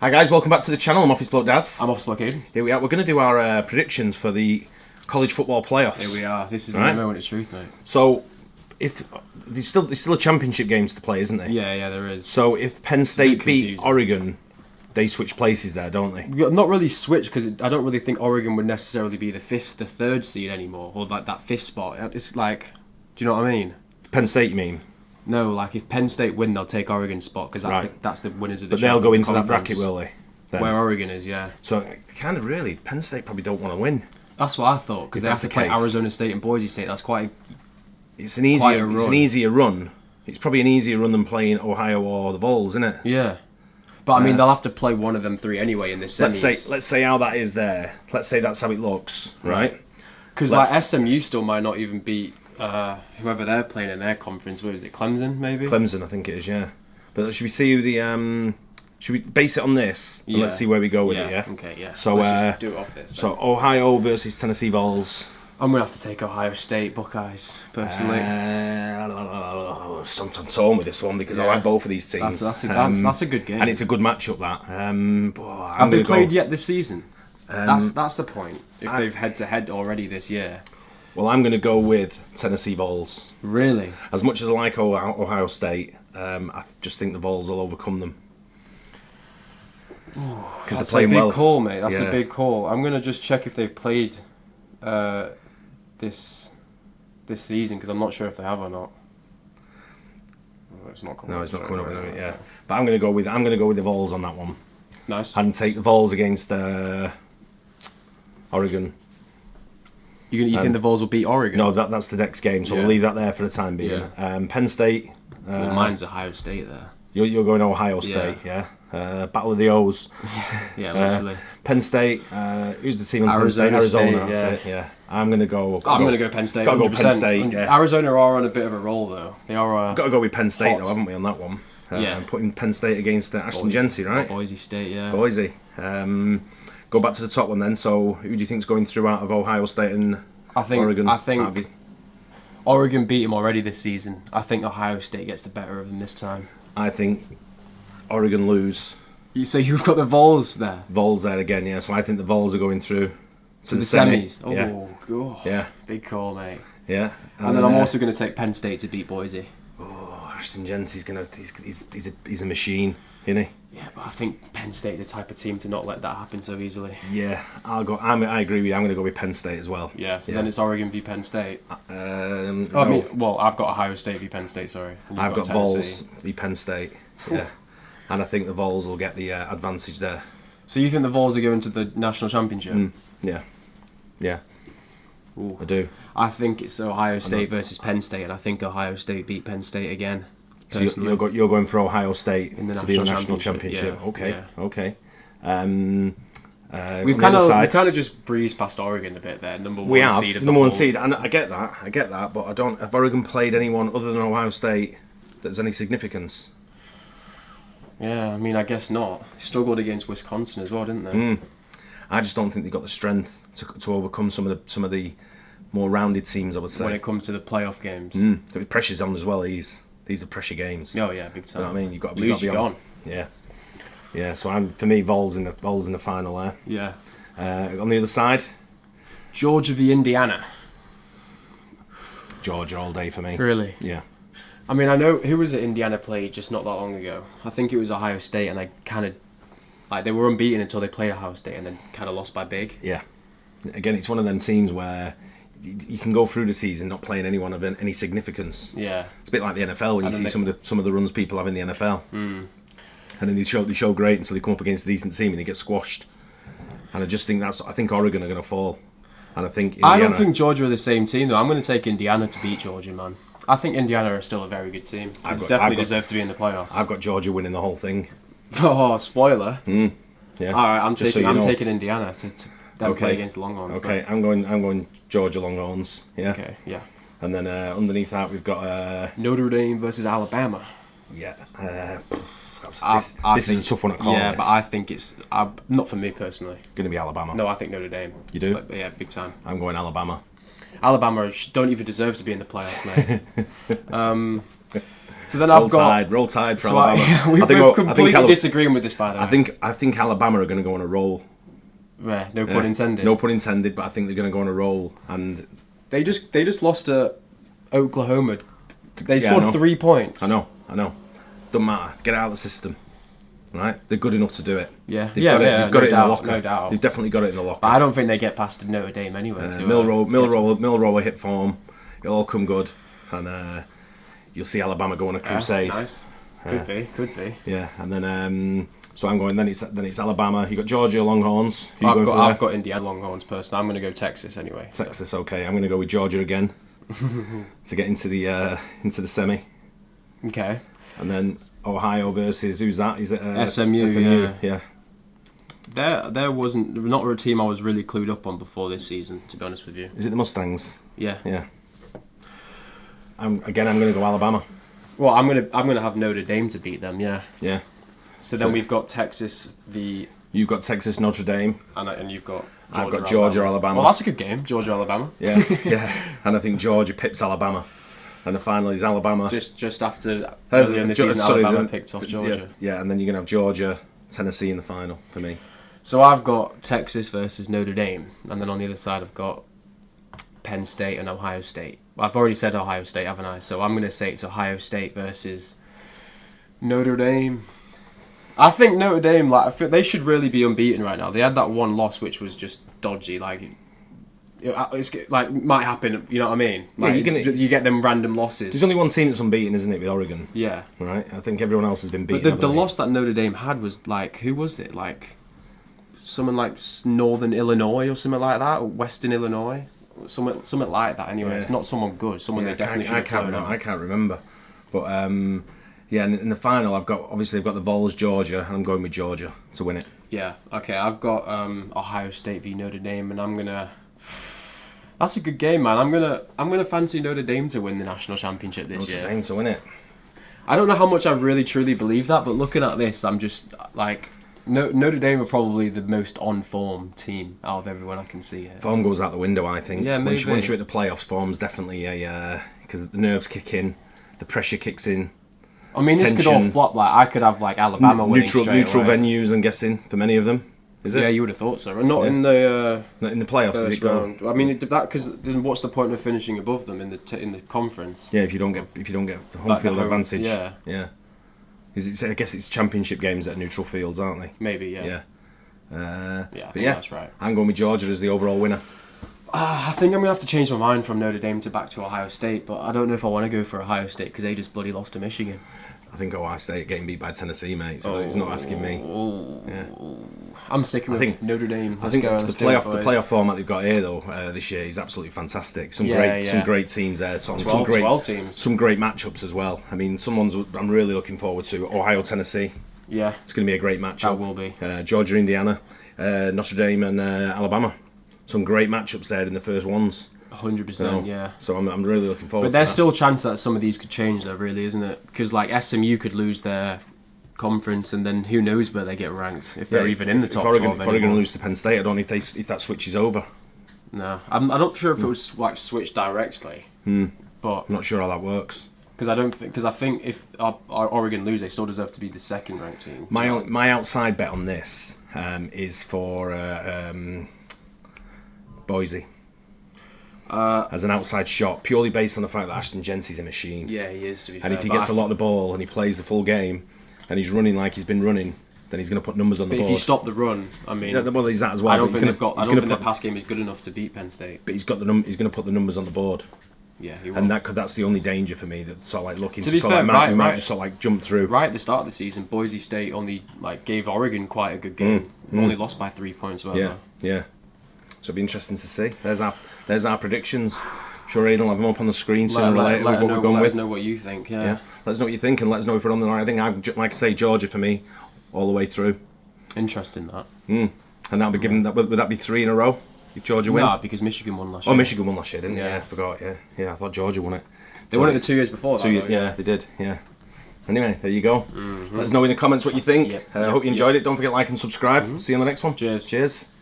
Hi guys, welcome back to the channel. I'm Office Bloke Daz. I'm Office Bloke Aidan. Here we are. We're going to do our predictions for the college football playoffs. Here we are. This is right? the moment of truth, mate. So, if there's still a championship games to play, isn't there? Yeah, there is. So if Penn State beat Oregon, they switch places there, don't they? Not really switch, because I don't really think Oregon would necessarily be the third seed anymore, or like that fifth spot. It's like, do you know what I mean? Penn State, you mean? No, like if Penn State win, they'll take Oregon's spot because that's the winners of the. But they'll go into that bracket, will they? Then. Where Oregon is, yeah. So kind of really, Penn State probably don't want to win. That's what I thought, because they have to play Arizona State and Boise State. That's quite. It's an easier run. It's probably an easier run than playing Ohio or the Vols, isn't it? Yeah. But I mean, they'll have to play one of them three anyway in this semis. Let's say how that is there. Let's say that's how it looks, right? Because like SMU still might not even beat whoever they're playing in their conference. Where is it? Clemson, maybe. Clemson, I think it is. Yeah. But should we see who the Should we base it on this? And let's see where we go with it. Yeah. Okay. Yeah. So let's just do it off this. Then. So Ohio versus Tennessee Vols. I'm gonna have to take Ohio State Buckeyes personally. Sometimes told me this one because I like both of these teams. That's a good game, and it's a good matchup. That have they played yet this season? That's the point. If they've head to head already this year. Well, I'm going to go with Tennessee Vols. Really? As much as I like Ohio State, I just think the Vols will overcome them. Because they're playing well. That's a big call, mate. That's a big call. I'm going to just check if they've played this season, because I'm not sure if they have or not. It's not coming. No, it's not coming up. Right, yeah, but I'm going to go with the Vols on that one. Nice. And take the Vols against Oregon. You think the Vols will beat Oregon? No, that's the next game, so we'll leave that there for the time being. Yeah. Penn State. Well, mine's Ohio State there. You're going Ohio State, yeah. Battle of the O's. Yeah, literally. Penn State. Who's the team? Arizona State, that's it. Yeah. I'm going to go. I'm going to go Penn State. Got to go Penn State. Yeah. Arizona are on a bit of a roll though. They are. Got to go with Penn State though, haven't we, on that one? Putting Penn State against Ashton Jeanty, right? Boise State, yeah. Boise. Go back to the top one then. So who do you think's going through out of Ohio State and Oregon? I think Oregon beat him already this season. I think Ohio State gets the better of them this time. I think Oregon lose. So you've got the Vols there? Vols there again, yeah. So I think the Vols are going through to the semis. Yeah. Big call, mate. Yeah. And then I'm also going to take Penn State to beat Boise. Ashton Jeanty's he's a machine, isn't he? Yeah, but I think Penn State is the type of team to not let that happen so easily. Yeah, I agree with you. I'm going to go with Penn State as well. Yeah, so then it's Oregon v Penn State. No. I've got Ohio State v Penn State, sorry. I've got Vols v Penn State, yeah. And I think the Vols will get the advantage there. So you think the Vols are going to the national championship? Yeah. Ooh. I do. I think it's Ohio State versus Penn State, and I think Ohio State beat Penn State again. So you're going for Ohio State in the national championship. Yeah. Okay. We've kind of just breezed past Oregon a bit there. Number one seed, and I get that, but I don't. Have Oregon played anyone other than Ohio State that's any significance? Yeah, I mean, I guess not. They struggled against Wisconsin as well, didn't they? I just don't think they got the strength to overcome some of the more rounded teams, I would say. When it comes to the playoff games, the pressure's on as well. These are pressure games. Oh yeah, big time. You know what I mean? You've got to lose, you're gone. Yeah. So for me, Vols in the final there. Yeah. On the other side, Georgia v Indiana. Georgia all day for me. Really? Yeah. I mean, I know who was it Indiana played just not that long ago. I think it was Ohio State, and they kind of they were unbeaten until they played Ohio State, and then kind of lost by big. Yeah. Again, it's one of them teams where you can go through the season not playing anyone of any significance. Yeah. It's a bit like the NFL when you see some of the runs people have in the NFL. And then they show great until they come up against a decent team and they get squashed. And I just think I think Oregon are going to fall. And I think Indiana, I don't think Georgia are the same team though. I'm going to take Indiana to beat Georgia, man. I think Indiana are still a very good team. They definitely deserve to be in the playoffs. I've got Georgia winning the whole thing. Oh, spoiler. Yeah. All right, I'm taking Indiana to play against the Longhorns. Okay, I'm going Georgia Longhorns. Yeah. Okay, yeah. And then underneath that we've got Notre Dame versus Alabama. Yeah. This is a tough one at call. Yeah, but I think it's not for me personally. Going to be Alabama. No, I think Notre Dame. You do? But, yeah, big time. I'm going Alabama. Alabama don't even deserve to be in the playoffs, mate. So then I've roll tide for so Alabama. we're completely disagreeing with this, by the way. I think Alabama are going to go on a roll. Yeah, no pun intended. No pun intended, but I think they're going to go on a roll, and they just lost to Oklahoma. They scored 3 points. I know. Doesn't matter. Get it out of the system. Right? They're good enough to do it. Yeah. They've got it in the locker. No doubt. They've definitely got it in the locker. But I don't think they get past Notre Dame anyway. Milrow will hit form. It'll all come good, and you'll see Alabama go on a crusade. Nice. Could be. Yeah, and then so I'm going. Then it's Alabama. You got Georgia Longhorns. I've got Indiana Longhorns personally. I'm going to go Texas anyway. Texas, okay. I'm going to go with Georgia again to get into the semi. Okay. And then Ohio versus who's that? Is it SMU? Yeah. There wasn't not a team I was really clued up on before this season, to be honest with you. Is it the Mustangs? Yeah. Yeah. I'm going to go Alabama. Well, I'm gonna have Notre Dame to beat them. Yeah. Yeah. So then we've got Texas v. You've got Texas Notre Dame, and you've got. I've got Georgia Alabama. Well, that's a good game, Georgia Alabama. Yeah, yeah. And I think Georgia pips Alabama, and the final is Alabama. Just after earlier in the season, Alabama picked off Georgia. Yeah, and then you're gonna have Georgia, Tennessee in the final for me. So I've got Texas versus Notre Dame, and then on the other side I've got Penn State and Ohio State. I've already said Ohio State, haven't I? So I'm going to say it's Ohio State versus Notre Dame. I think Notre Dame, they should really be unbeaten right now. They had that one loss which was just dodgy. It's might happen. You know what I mean? You get them random losses. There's only one team that's unbeaten, isn't it? With Oregon. Yeah. Right. I think everyone else has been beaten. But the loss that Notre Dame had was who was it? Someone like Northern Illinois or something like that, or Western Illinois. Something like that. Anyway, It's not someone good. Someone they definitely should have blown out. I can't remember, but in the final, I've got the Vols Georgia, and I'm going with Georgia to win it. Yeah. Okay. I've got Ohio State v Notre Dame, and I'm gonna. That's a good game, man. I'm gonna fancy Notre Dame to win the national championship this year. Notre Dame to win it. I don't know how much I really truly believe that, but looking at this, I'm just like. Notre Dame are probably the most on-form team out of everyone I can see here. Form goes out the window, I think. Yeah, maybe. Once you're at the playoffs, form's definitely because the nerves kick in, the pressure kicks in. I mean, this could all flop. I could have Alabama winning straight neutral away. venues. I'm guessing for many of them. Is it? Yeah, you would have thought so. Not in the playoffs. Does it go? Round. I mean, because then what's the point of finishing above them in the conference? Yeah, if you don't get the home field advantage. Yeah. I guess it's championship games at neutral fields, aren't they? Maybe, yeah. Yeah. I think that's right. I'm going with Georgia as the overall winner. I think I'm going to have to change my mind from Notre Dame back to Ohio State, but I don't know if I want to go for Ohio State because they just bloody lost to Michigan. I think Ohio State getting beat by Tennessee, mate, so he's not asking me. Yeah. I'm sticking with Notre Dame. I think the playoff format they've got here, though, this year is absolutely fantastic. Some great teams there. 12 teams. Some great matchups as well. I mean, some ones I'm really looking forward to. Ohio, Tennessee. Yeah. It's going to be a great matchup. That will be. Georgia, Indiana, Notre Dame and Alabama. Some great matchups there in the first ones. 100%, yeah. So I'm really looking forward to that. But there's still a chance that some of these could change, though, really, isn't it? Because, SMU could lose their conference, and then who knows where they get ranked, if they're even in the top 12 If Oregon lose to Penn State, I don't know if that switches over. No. I'm not sure if it would switch directly. But I'm not sure how that works. Because I think if Oregon lose, they still deserve to be the second ranked team. My outside bet on this is for Boise. As an outside shot, purely based on the fact that Ashton Genty's a machine. Yeah, he is, to be fair. And if he gets a lot of the ball and he plays the full game and he's running like he's been running, then he's going to put numbers on the board. But if you stop the run, I mean... Yeah, well, he's that as well. I don't think the pass game is good enough to beat Penn State. But he's going to put the numbers on the board. Yeah, he will. And that's the only danger for me, that sort of looking to be fair, might just sort of jump through. Right at the start of the season, Boise State only gave Oregon quite a good game. Only lost by 3 points. Yeah. So it'll be interesting to see. There's our predictions. I'm sure Aidan will have them up on the screen sooner or later. Let us know what you think. Yeah. Let us know what you think, and let us know if we're on the right. I think like I say, Georgia for me, all the way through. Interesting that. And that'll be given. Would that be 3 in a row if Georgia win? No, because Michigan won last year. Oh, Michigan won last year, didn't they? Yeah, I forgot. Yeah. I thought Georgia won it. They won it the 2 years before. Yeah, they did. Yeah. Anyway, there you go. Let us know in the comments what you think. I hope you enjoyed it. Don't forget to like and subscribe. See you on the next one. Cheers. Cheers.